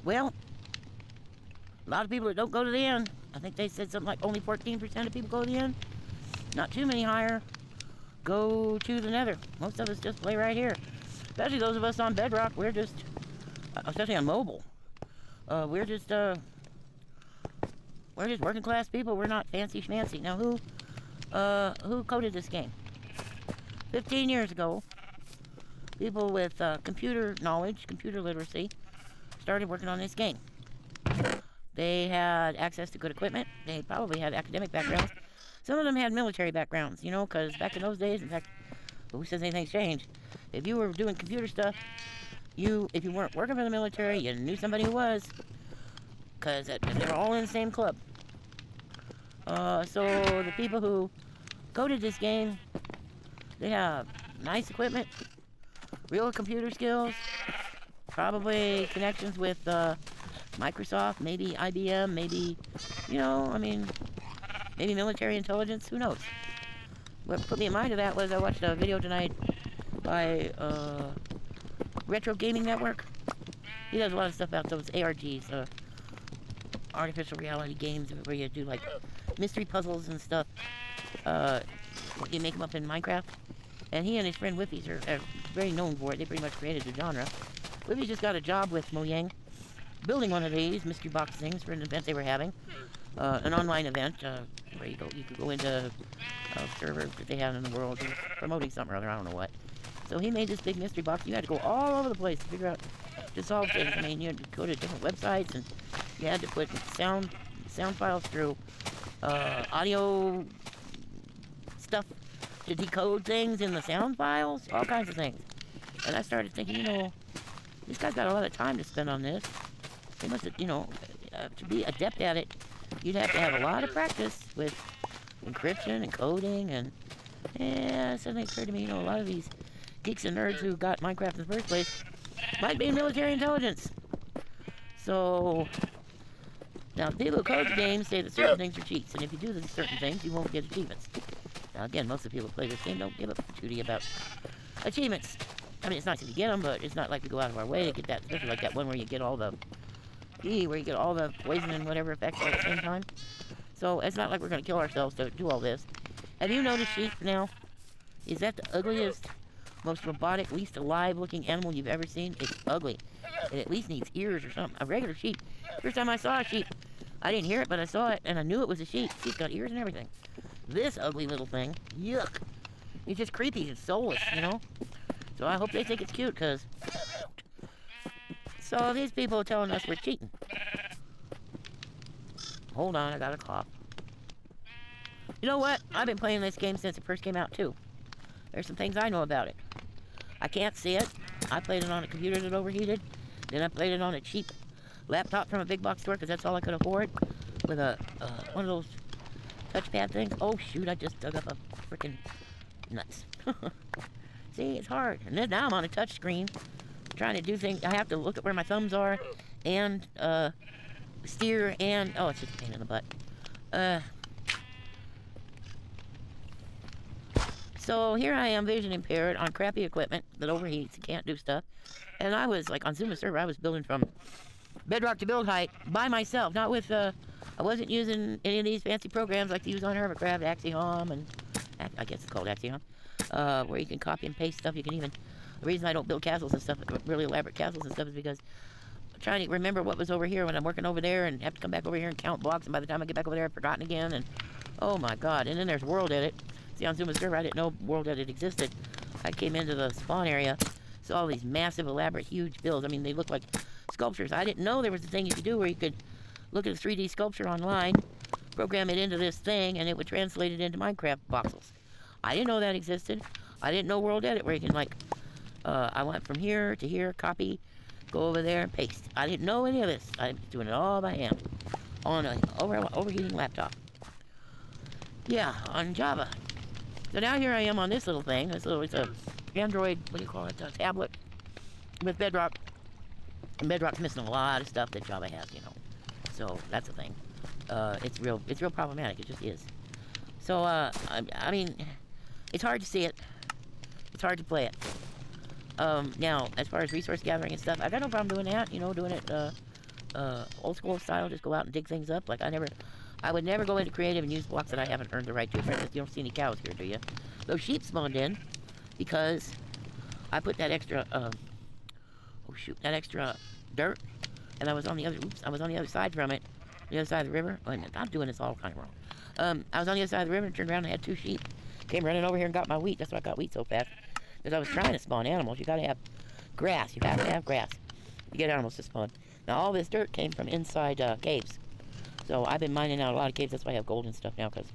Well, a lot of people that don't go to the end, I think they said something like only 14% of people go to the end. Not too many higher go to the nether. Most of us just play right here. Especially those of us on Bedrock, we're just, especially on mobile, we're just working class people. We're not fancy schmancy. Now who coded this game? 15 years ago, people with computer knowledge, computer literacy, started working on this game. They had access to good equipment. They probably had academic backgrounds. Some of them had military backgrounds, you know, because back in those days, in fact, who says anything's changed? If you were doing computer stuff, if you weren't working for the military, you knew somebody who was, because they were all in the same club. So the people who coded this game, they have nice equipment, real computer skills, probably connections with Microsoft, maybe IBM, maybe, you know, I mean, maybe military intelligence, who knows? What put me in mind of that was I watched a video tonight by Retro Gaming Network. He does a lot of stuff about those ARGs, artificial reality games, where you do like mystery puzzles and stuff. You make them up in Minecraft. And he and his friend Whippy's are very known for it. They pretty much created the genre. Whippy just got a job with Mojang, building one of these mystery box things for an event they were having. An online event where you could go into a server that they had in the world, promoting something or other, I don't know what. So he made this big mystery box. You had to go all over the place to figure out, to solve things. I mean, you had to go to different websites, and you had to put sound files through audio stuff to decode things in the sound files, all kinds of things. And I started thinking, you know, this guy's got a lot of time to spend on this. They must have, you know, to be adept at it, you'd have to have a lot of practice with encryption and coding, and yeah, suddenly it occurred to me, you know, a lot of these geeks and nerds who got Minecraft in the first place might be in military intelligence. So, now people who code the game say that certain things are cheats, and if you do these certain things, you won't get achievements. Now again, most of the people who play this game don't give a tootie about achievements. I mean, it's nice if you get them, but it's not like we go out of our way to get that, especially like that one where you get all the poison and whatever effects all at the same time. So it's not like we're going to kill ourselves to do all this. Have you noticed sheep now? Is that the ugliest, most robotic, least alive looking animal you've ever seen? It's ugly. It at least needs ears or something. A regular sheep. First time I saw a sheep, I didn't hear it, but I saw it, and I knew it was a sheep. She's got ears and everything. This ugly little thing, yuck. It's just creepy. It's soulless, you know? So I hope they think it's cute, because... So these people are telling us we're cheating. Hold on, I got a cough. You know what? I've been playing this game since it first came out, too. There's some things I know about it. I can't see it. I played it on a computer that overheated. Then I played it on a cheap laptop from a big box store, because that's all I could afford. With a one of those touchpad things. Oh, shoot, I just dug up a freaking nuts. See, it's hard. And then now I'm on a touch screen, trying to do things. I have to look at where my thumbs are, and steer, and oh, it's just a pain in the butt. So here I am, vision impaired, on crappy equipment that overheats and can't do stuff. And I was like on Zuma server. I was building from bedrock to build height by myself, not with. I wasn't using any of these fancy programs like to use on Hermitcraft, Axiom, and I guess it's called Axiom, where you can copy and paste stuff. You can even. The reason I don't build castles and stuff, really elaborate castles and stuff, is because I'm trying to remember what was over here when I'm working over there, and have to come back over here and count blocks. And by the time I get back over there, I've forgotten again. And oh my God! And then there's World Edit. See, on Zuma server, I didn't know World Edit existed. I came into the spawn area, saw all these massive, elaborate, huge builds. I mean, they look like sculptures. I didn't know there was a thing you could do where you could look at a 3D sculpture online, program it into this thing, and it would translate it into Minecraft voxels. I didn't know that existed. I didn't know World Edit, where you can, like, I went from here to here, copy, go over there, and paste. I didn't know any of this. I was doing it all by hand on an overheating laptop. Yeah, on Java. So now here I am on this little thing. It's a Android, what do you call it, a tablet with Bedrock. And Bedrock's missing a lot of stuff that Java has, you know. So that's the thing. It's real problematic. It just is. So I mean, it's hard to see it. It's hard to play it. Now, as far as resource gathering and stuff, I got no problem doing that. You know, doing it old school style, just go out and dig things up. Like I would never go into creative and use blocks that I haven't earned the right to. For instance, you don't see any cows here, do you? Those sheep spawned in because I put that extra, that extra dirt, and I was on the other side from it, the other side of the river. Wait a minute, I'm doing this all kind of wrong. I was on the other side of the river and turned around and had 2 sheep. Came running over here and got my wheat. That's why I got wheat so fast. Because I was trying to spawn animals. You gotta have grass. You have to have grass to get animals to spawn. Now all this dirt came from inside caves. So I've been mining out a lot of caves. That's why I have gold and stuff now, because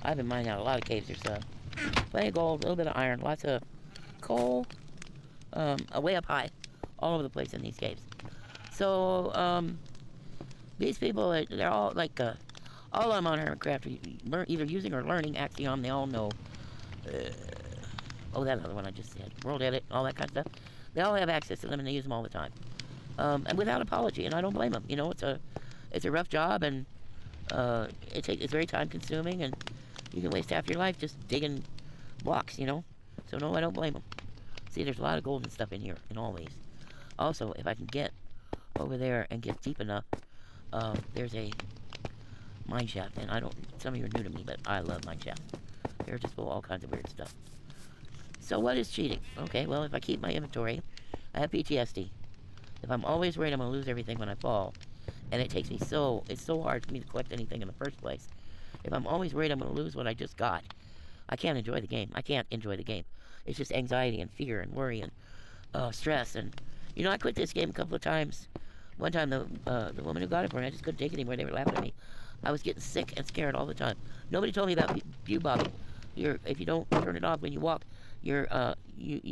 I've been mining out a lot of caves. There's plenty of gold, a little bit of iron, lots of coal, way up high, all over the place in these caves. So these people, they're all like, all of them on Hermitcraft are either using or learning Axiom. They all know, that other one I just said, World Edit, all that kind of stuff. They all have access to them and they use them all the time. And without apology, and I don't blame them. You know, it's a rough job, and it's very time consuming, and you can waste half your life just digging blocks, you know. So no, I don't blame them. See, there's a lot of gold and stuff in here, in all these. Also, if I can get over there and get deep enough, there's a mine shaft, and some of you are new to me, but I love mine shafts. They're just full of all kinds of weird stuff. So what is cheating? Okay, well, if I keep my inventory, I have PTSD. If I'm always worried I'm going to lose everything when I fall, and it's so hard for me to collect anything in the first place. If I'm always worried I'm going to lose what I just got, I can't enjoy the game. I can't enjoy the game. It's just anxiety and fear and worry and stress. And, you know, I quit this game a couple of times. One time, the woman who got it for me, I just couldn't take it anymore. They were laughing at me. I was getting sick and scared all the time. Nobody told me about view bobbing. If you don't turn it off when you walk, you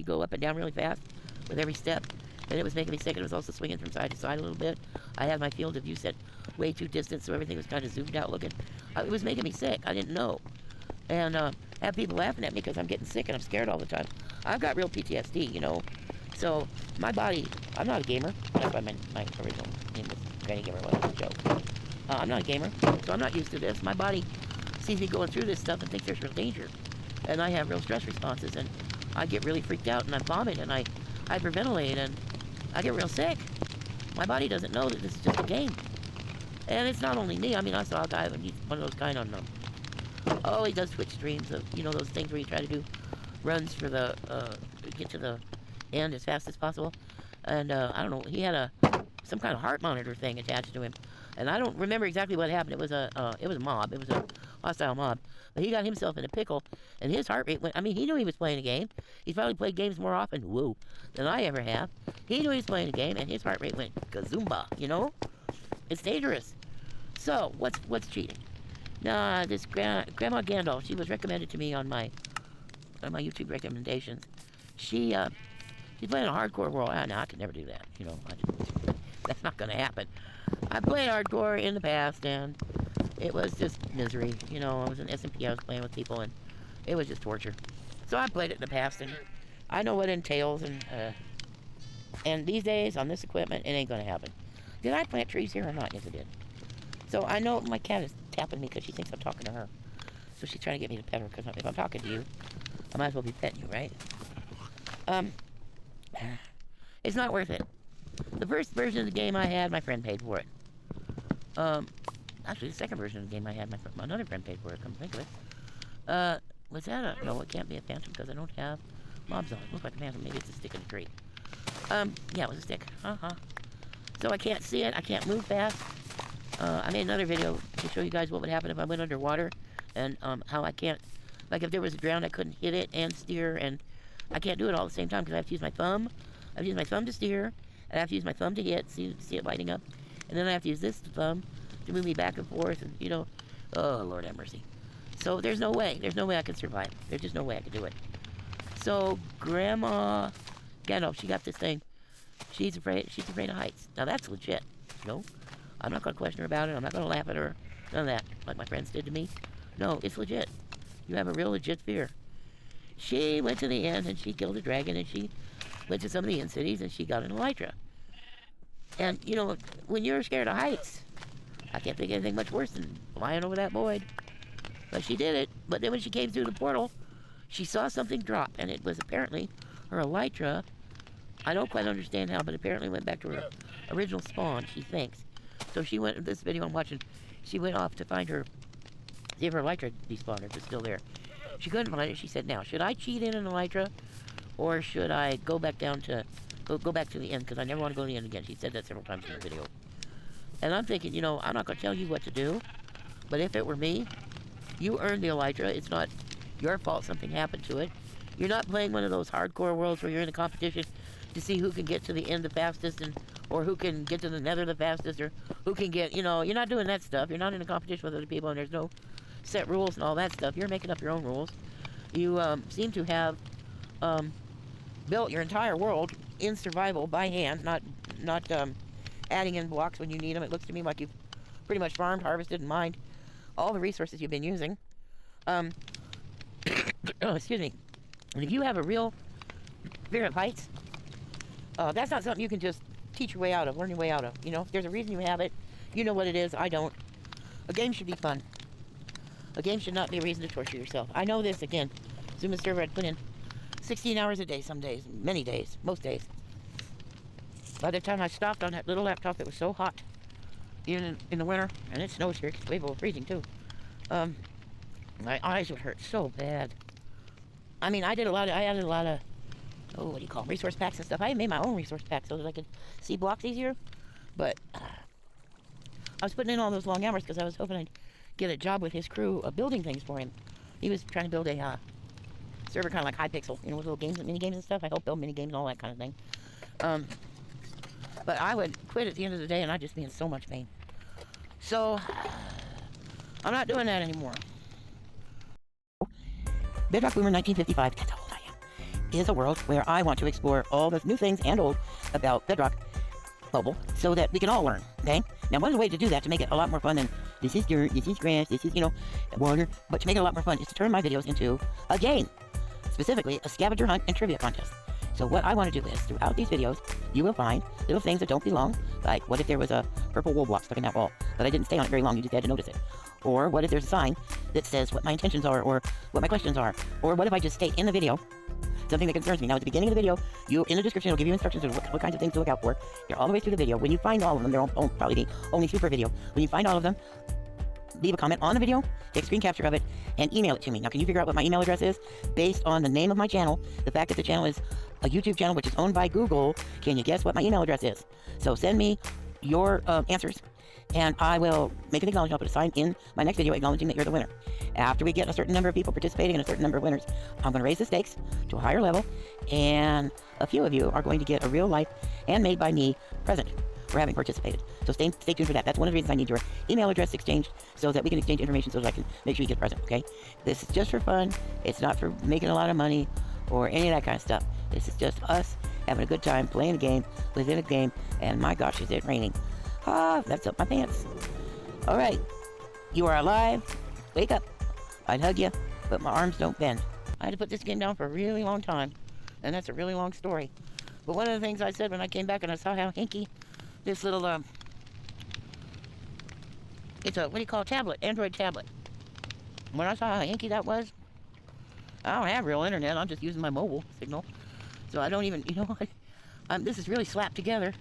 go up and down really fast with every step. And it was making me sick, and it was also swinging from side to side a little bit. I had my field of view set way too distant, so everything was kind of zoomed out looking. It was making me sick. I didn't know. And have people laughing at me because I'm getting sick and I'm scared all the time. I've got real PTSD, you know. So my body, I'm not a gamer. That's why my original name was Granny Gamer, was a joke. I'm not a gamer, so I'm not used to this. My body sees me going through this stuff and thinks there's real danger. And I have real stress responses, and I get really freaked out, and I vomit, and I hyperventilate, and I get real sick. My body doesn't know that this is just a game. And it's not only me. I mean, I saw a guy, he's one of those kind on he does Twitch streams of, you know, those things where you try to do runs for get to the end as fast as possible. And I don't know, he had some kind of heart monitor thing attached to him. And I don't remember exactly what happened. It was a mob. It was a hostile mob. But he got himself in a pickle, and his heart rate went. I mean, he knew he was playing a game. He's probably played games more often, than I ever have. He knew he was playing a game, and his heart rate went gazumba. You know, it's dangerous. So what's cheating? Nah, this GrammaGandolf. She was recommended to me on my YouTube recommendations. She's playing a hardcore world. No, I could never do that. You know, that's not gonna happen. I played hardcore in the past, and it was just misery. You know, I was in SMP, I was playing with people, and it was just torture. So I played it in the past, and I know what it entails, and these days, on this equipment, it ain't gonna happen. Did I plant trees here or not? Yes, I did. So I know my cat is tapping me because she thinks I'm talking to her. So she's trying to get me to pet her, because if I'm talking to you, I might as well be petting you, right? It's not worth it. The first version of the game I had, my friend paid for it. Actually, the second version of the game I had, another friend paid for it, come to think of it. Was that no, it can't be a phantom because I don't have mobs on it. Looks like a phantom, maybe it's a stick in a tree. Yeah, it was a stick. So I can't see it, I can't move fast. I made another video to show you guys what would happen if I went underwater, and how I can't, like if there was a drown, I couldn't hit it and steer, and I can't do it all at the same time because I have to use my thumb. I have to use my thumb to steer, and I have to use my thumb to hit, see it lighting up, and then I have to use this thumb to move me back and forth, and you know, oh Lord have mercy. So there's no way I could survive. There's just no way I could do it. So GrammaGandolf, she got this thing. She's afraid of heights. Now that's legit, you know. I'm not gonna question her about it. I'm not gonna laugh at her. None of that, like my friends did to me. No, it's legit. You have a real legit fear. She went to the end and she killed a dragon, and she went to some of the end cities and she got an elytra. And you know, when you're scared of heights, I can't think of anything much worse than flying over that void. But she did it. But then when she came through the portal, she saw something drop, and it was apparently her elytra. I don't quite understand how, but apparently went back to her original spawn, she thinks. So she went, this video I'm watching, she went off to find her, see if her elytra despawned, if it's still there. She couldn't find it. She said, now, should I cheat in an elytra, or should I go back down to, go back to the end, because I never want to go to the end again. She said that several times in the video. And I'm thinking, you know, I'm not going to tell you what to do, but if it were me, you earned the elytra. It's not your fault something happened to it. You're not playing one of those hardcore worlds where you're in a competition to see who can get to the end the fastest, and or who can get to the nether the fastest, or who can get, you know, you're not doing that stuff. You're not in a competition with other people, and there's no set rules and all that stuff. You're making up your own rules. You seem to have built your entire world in survival by hand, not adding in blocks when you need them. It looks to me like you've pretty much farmed, harvested, and mined all the resources you've been using. Oh, excuse me. And if you have a real fear of heights, that's not something you can just teach your way out of, learn your way out of. You know, there's a reason you have it. You know what it is. I don't. A game should be fun. A game should not be a reason to torture yourself. I know this, again. Zuma server, I'd put in 16 hours a day some days, many days, most days. By the time I stopped on that little laptop, it was so hot, even in the winter, and it snows here, it's way below freezing too. My eyes would hurt so bad. I mean, I added a lot of, oh, what do you call them, resource packs and stuff. I made my own resource packs so that I could see blocks easier, but I was putting in all those long hours because I was hoping I'd get a job with his crew of building things for him. He was trying to build a server kind of like Hypixel, you know, with little games, mini games and stuff. I helped build mini games and all that kind of thing. But I would quit at the end of the day, and I'd just be in so much pain. So I'm not doing that anymore. Bedrock Boomer 1955, that's how old I am, is a world where I want to explore all the new things and old about Bedrock Mobile so that we can all learn, okay? Now, one of the ways to do that, to make it a lot more fun than this is dirt, this is grass, this is, you know, water, but to make it a lot more fun is to turn my videos into a game. Specifically, a scavenger hunt and trivia contest. So what I want to do is, throughout these videos, you will find little things that don't belong, like what if there was a purple wool block stuck in that wall, but I didn't stay on it very long, you just had to notice it. Or what if there's a sign that says what my intentions are, or what my questions are, or what if I just state in the video something that concerns me. Now, at the beginning of the video, in the description, it'll give you instructions on what kinds of things to look out for. You're all the way through the video. When you find all of them, they'll probably be only super video. When you find all of them, leave a comment on the video, take a screen capture of it, and email it to me. Now, can you figure out what my email address is? Based on the name of my channel, the fact that the channel is a YouTube channel which is owned by Google, can you guess what my email address is? So send me your answers, and I will make an acknowledgement. I'll put a sign in my next video acknowledging that you're the winner. After we get a certain number of people participating and a certain number of winners, I'm going to raise the stakes to a higher level, and a few of you are going to get a real life and made by me present for having participated. So stay tuned for that. That's one of the reasons I need your email address exchanged, so that we can exchange information so that I can make sure you get present, okay? This is just for fun. It's not for making a lot of money or any of that kind of stuff. This is just us having a good time playing a game within a game, and my gosh, is it raining. That's up my pants. All right, you are alive. Wake up. I'd hug you, but my arms don't bend. I had to put this game down for a really long time, and that's a really long story. But one of the things I said when I came back and I saw how hinky this little, it's a, what do you call it, tablet, Android tablet. When I saw how hinky that was, I don't have real internet, I'm just using my mobile signal. So I don't even, you know, this is really slapped together.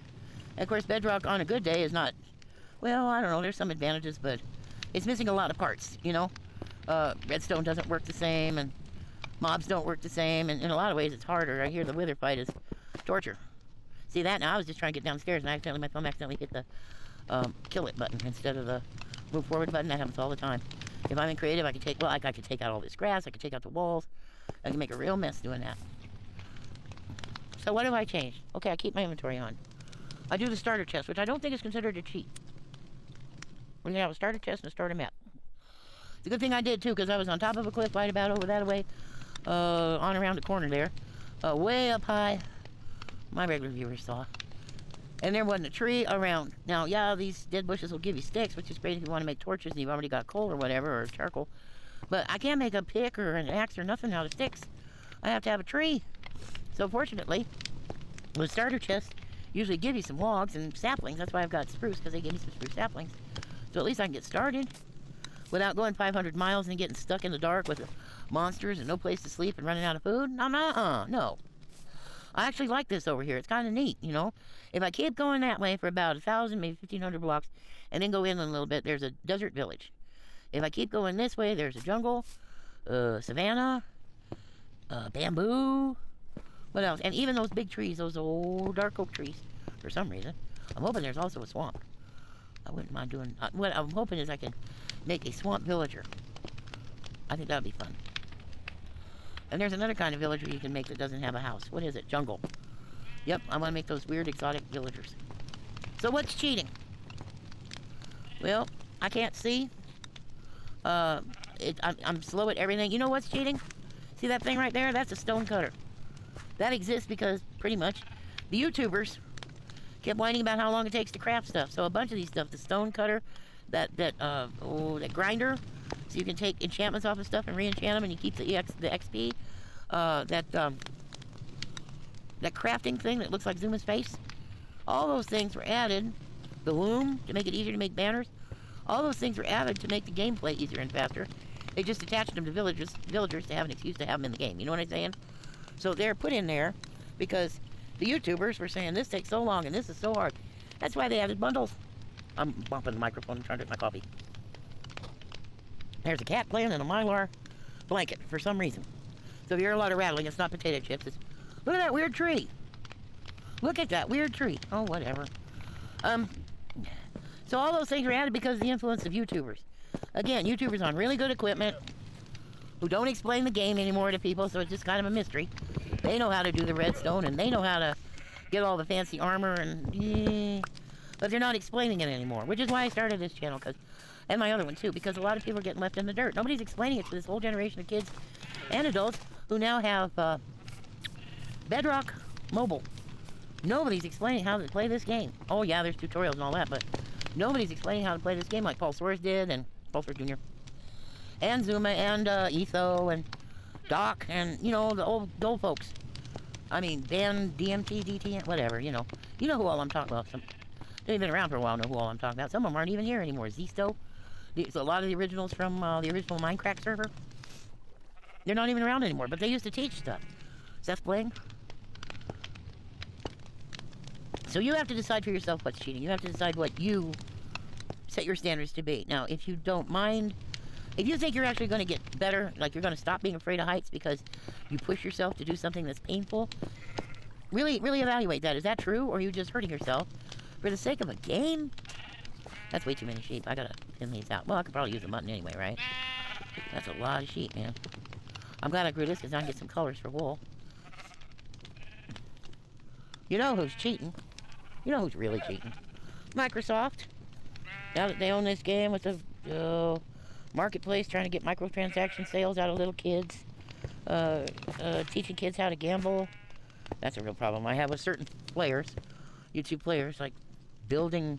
And of course, Bedrock on a good day is not, well, I don't know, there's some advantages, but it's missing a lot of parts, you know. Redstone doesn't work the same, and mobs don't work the same, and in a lot of ways it's harder. I hear the wither fight is torture. See that? Now I was just trying to get downstairs, and my thumb accidentally hit the kill it button instead of the move forward button. That happens all the time. If I'm in creative, I could take, well, I could take out all this grass, I could take out the walls, I can make a real mess doing that. So what have I changed? Okay, I keep my inventory on. I do the starter chest, which I don't think is considered a cheat. We're gonna have a starter chest and a starter map. It's a good thing I did too, because I was on top of a cliff right about over that way, on around the corner there, way up high. My regular viewers saw. And there wasn't a tree around. Now, yeah, these dead bushes will give you sticks, which is great if you want to make torches and you've already got coal or whatever, or charcoal. But I can't make a pick or an axe or nothing out of sticks. I have to have a tree. So fortunately, the starter chests usually give you some logs and saplings. That's why I've got spruce, because they give me some spruce saplings. So at least I can get started without going 500 miles and getting stuck in the dark with monsters and no place to sleep and running out of food. No. I actually like this over here. It's kind of neat, you know. If I keep going that way for about 1,000, maybe 1,500 blocks, and then go in a little bit, there's a desert village. If I keep going this way, there's a jungle, savanna, bamboo. What else? And even those big trees, those old dark oak trees, for some reason. I'm hoping there's also a swamp. I wouldn't mind doing... what I'm hoping is I can make a swamp villager. I think that would be fun. And there's another kind of villager you can make that doesn't have a house. What is it? Jungle. Yep, I want to make those weird exotic villagers. So what's cheating? Well, I can't see. I'm slow at everything. You know what's cheating? See that thing right there? That's a stone cutter. That exists because, pretty much, the YouTubers kept whining about how long it takes to craft stuff. So a bunch of these stuff, the stone cutter, that grinder, so you can take enchantments off of stuff and re-enchant them and you keep the XP. That crafting thing that looks like Zuma's face. All those things were added. The loom, to make it easier to make banners. All those things were added to make the gameplay easier and faster. They just attached them to villagers to have an excuse to have them in the game. You know what I'm saying? So they're put in there because the YouTubers were saying this takes so long and this is so hard. That's why they added bundles. I'm bumping the microphone and trying to drink my coffee. There's a cat playing in a Mylar blanket for some reason. So if you hear a lot of rattling, it's not potato chips. It's, look at that weird tree. Look at that weird tree. Oh, whatever. So all those things were added because of the influence of YouTubers. Again, YouTubers on really good equipment who don't explain the game anymore to people, so it's just kind of a mystery. They know how to do the redstone, and they know how to get all the fancy armor, and but they're not explaining it anymore, which is why I started this channel, and my other one too, because a lot of people are getting left in the dirt. Nobody's explaining it to this whole generation of kids and adults who now have Bedrock Mobile. Nobody's explaining how to play this game. Oh yeah, there's tutorials and all that, but nobody's explaining how to play this game like Paul Soares did, and Paul Soares Jr. and Zuma, and Etho, and Doc, and, you know, the old folks. I mean, Dan, DMT, DT, whatever, you know. You know who all I'm talking about. They've been around for a while, know who all I'm talking about. Some of them aren't even here anymore. Zisto. A lot of the originals from the original Minecraft server. They're not even around anymore, but they used to teach stuff. Seth Bling. So you have to decide for yourself what's cheating. You have to decide what you set your standards to be. Now, if you don't mind, if you think you're actually going to get better, like you're going to stop being afraid of heights because you push yourself to do something that's painful, really evaluate that. Is that true, or are you just hurting yourself for the sake of a game? That's way too many sheep. I gotta thin these out. Well, I could probably use a mutton anyway, right? That's a lot of sheep, man. I'm glad I grew this because now I can get some colors for wool. You know who's cheating? You know who's really cheating? Microsoft. Now that they own this game with the marketplace, trying to get microtransaction sales out of little kids, teaching kids how to gamble. That's a real problem I have with certain players, YouTube players, like building,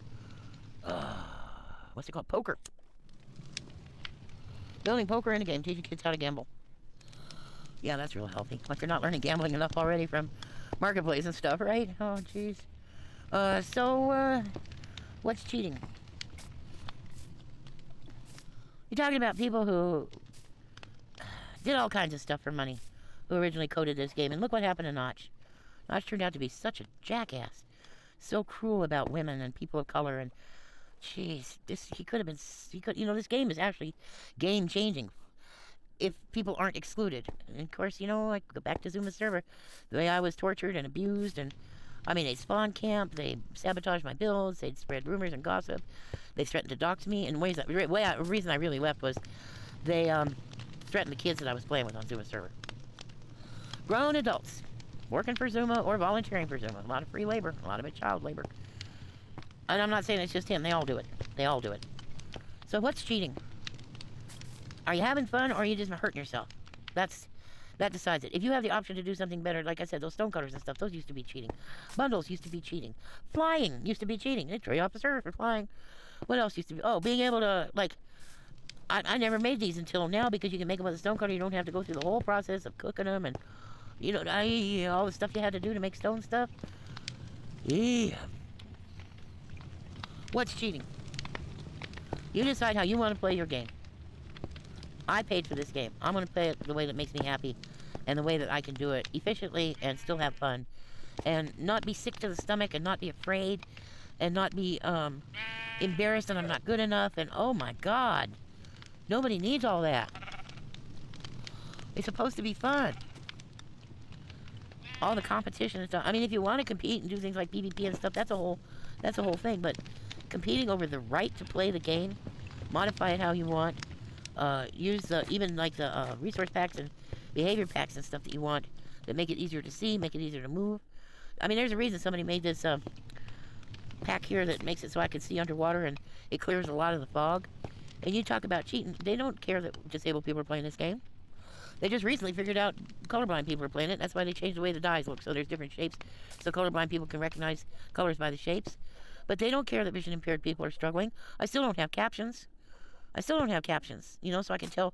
what's it called? Poker. Building poker in a game, teaching kids how to gamble. Yeah, that's real healthy. Like they're not learning gambling enough already from marketplace and stuff, right? Oh, jeez. What's cheating? You're talking about people who did all kinds of stuff for money, who originally coded this game, and look what happened to Notch. Notch turned out to be such a jackass. So cruel about women and people of color, and jeez, you know, this game is actually game-changing if people aren't excluded. And of course, you know, I go back to Zuma's server, the way I was tortured and abused, and I mean, they spawn camp, they sabotaged my builds, they'd spread rumors and gossip, they threatened to dox me in ways that, the reason I really left was they threatened the kids that I was playing with on Zuma's server. Grown adults, working for Zuma or volunteering for Zuma. A lot of free labor, a lot of it child labor. And I'm not saying it's just him, they all do it. They all do it. So what's cheating? Are you having fun, or are you just hurting yourself? That decides it. If you have the option to do something better, like I said, those stonecutters and stuff, those used to be cheating. Bundles used to be cheating. Flying used to be cheating. They throw you off the server for flying. What else used to be? Oh, being able to, like, I never made these until now because you can make them with a stonecutter. You don't have to go through the whole process of cooking them and, you know, all the stuff you had to do to make stone stuff. Yeah. What's cheating? You decide how you want to play your game. I paid for this game. I'm going to play it the way that makes me happy and the way that I can do it efficiently and still have fun and not be sick to the stomach and not be afraid and not be embarrassed that I'm not good enough, and oh my god, nobody needs all that. It's supposed to be fun. All the competition and stuff. I mean, if you want to compete and do things like PvP and stuff, that's a whole thing. But competing over the right to play the game, modify it how you want, use even like the resource packs and behavior packs and stuff that you want that make it easier to see, make it easier to move. I mean, there's a reason somebody made this pack here that makes it so I can see underwater and it clears a lot of the fog. And you talk about cheating, they don't care that disabled people are playing this game. They just recently figured out colorblind people are playing it. That's why they changed the way the dice look, so there's different shapes, so colorblind people can recognize colors by the shapes. But they don't care that vision impaired people are struggling. I still don't have captions. You know, so I can tell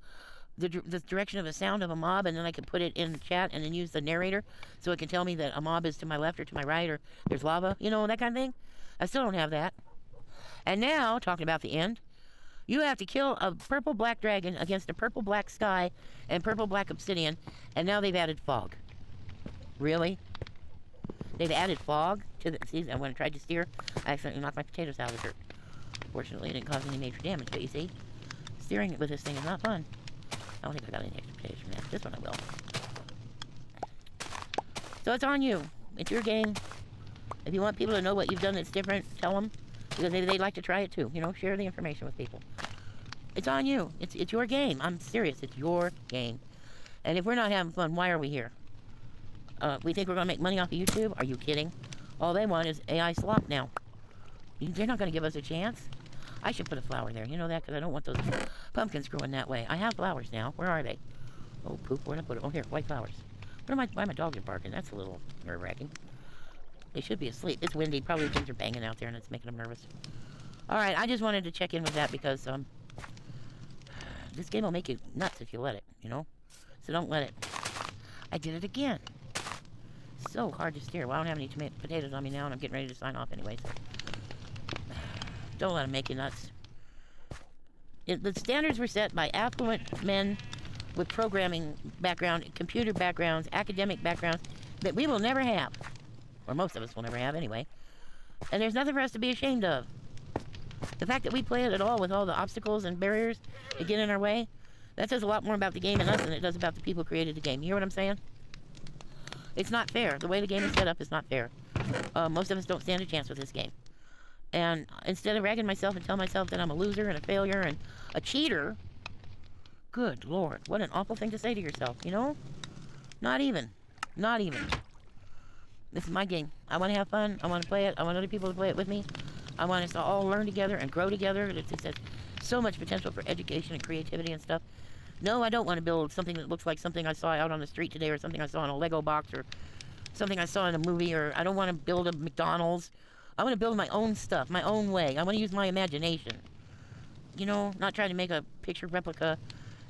the direction of the sound of a mob, and then I can put it in the chat and then use the narrator so it can tell me that a mob is to my left or to my right, or there's lava, you know, that kind of thing. I still don't have that. And now, talking about the end, you have to kill a purple-black dragon against a purple-black sky and purple-black obsidian, and now they've added fog. Really? They've added fog to the... See, when I tried to steer, I accidentally knocked my potatoes out of the dirt. Fortunately, it didn't cause any major damage, but you see, steering with this thing is not fun. I don't think I got any extra potatoes from that. This one I will. So it's on you. It's your game. If you want people to know what you've done that's different, tell them. Because they'd like to try it too. You know, share the information with people. It's on you. It's your game. I'm serious. It's your game. And if we're not having fun, why are we here? We think we're going to make money off of YouTube? Are you kidding? All they want is AI slop now. They're not going to give us a chance. I should put a flower there. You know that? Because I don't want those pumpkins growing that way. I have flowers now. Where are they? Oh, poop. Where'd I put them? Oh, here. White flowers. Why my dogs are barking? That's a little nerve-wracking. They should be asleep. It's windy. Probably things are banging out there and it's making them nervous. Alright, I just wanted to check in with that because, this game will make you nuts if you let it, you know? So don't let it. I did it again. So hard to steer. Well, I don't have any potatoes on me now and I'm getting ready to sign off anyway, so. Don't let them make you nuts. The standards were set by affluent men with programming background, computer backgrounds, academic backgrounds that we will never have. Or most of us will never have anyway. And there's nothing for us to be ashamed of. The fact that we play it at all with all the obstacles and barriers that get in our way, that says a lot more about the game and us than it does about the people who created the game. You hear what I'm saying? It's not fair. The way the game is set up is not fair. Most of us don't stand a chance with this game. And instead of ragging myself and telling myself that I'm a loser and a failure and a cheater, good Lord, what an awful thing to say to yourself, you know? Not even. Not even. This is my game. I want to have fun. I want to play it. I want other people to play it with me. I want us to all learn together and grow together. It has so much potential for education and creativity and stuff. No, I don't want to build something that looks like something I saw out on the street today or something I saw in a Lego box or something I saw in a movie, or I don't want to build a McDonald's. I want to build my own stuff, my own way. I want to use my imagination. You know, not try to make a picture replica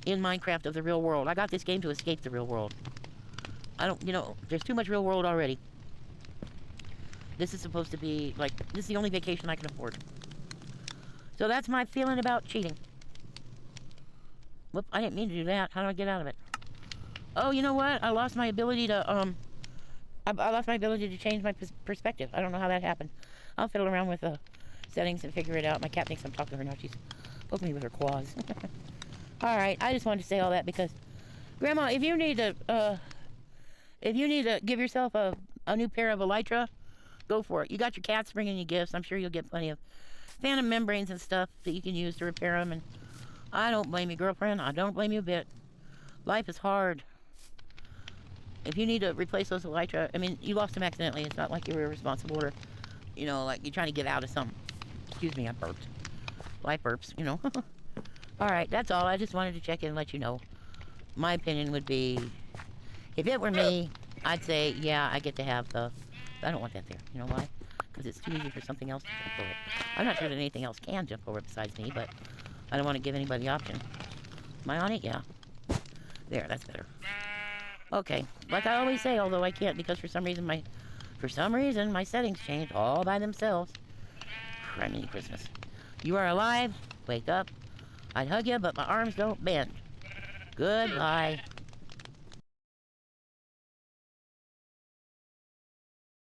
in Minecraft of the real world. I got this game to escape the real world. You know, there's too much real world already. This is supposed to be, like, this is the only vacation I can afford. So that's my feeling about cheating. Whoop, I didn't mean to do that. How do I get out of it? Oh, you know what? I lost my ability to, I lost my ability to change my perspective. I don't know how that happened. I'll fiddle around with the settings and figure it out. My cat thinks I'm talking to her now. She's poking me with her claws. Alright, I just wanted to say all that because, Grandma, if you need to give yourself a new pair of elytra, go for it. You got your cats bringing you gifts. I'm sure you'll get plenty of phantom membranes and stuff that you can use to repair them. And I don't blame you, girlfriend. I don't blame you a bit. Life is hard. If you need to replace those elytra, I mean, you lost them accidentally. It's not like you were responsible or, you know, like you're trying to get out of something. Excuse me, I burped. Life burps, you know. Alright, that's all. I just wanted to check in and let you know. My opinion would be, if it were me, I'd say, yeah, I get to have the... I don't want that there. You know why? Because it's too easy for something else to jump over it. I'm not sure that anything else can jump over it besides me, but I don't want to give anybody the option. Am I on it? Yeah. There, that's better. Okay, like I always say, although I can't because for some reason my settings changed all by themselves. Criminy Christmas. You are alive. Wake up. I'd hug you, but my arms don't bend. Goodbye.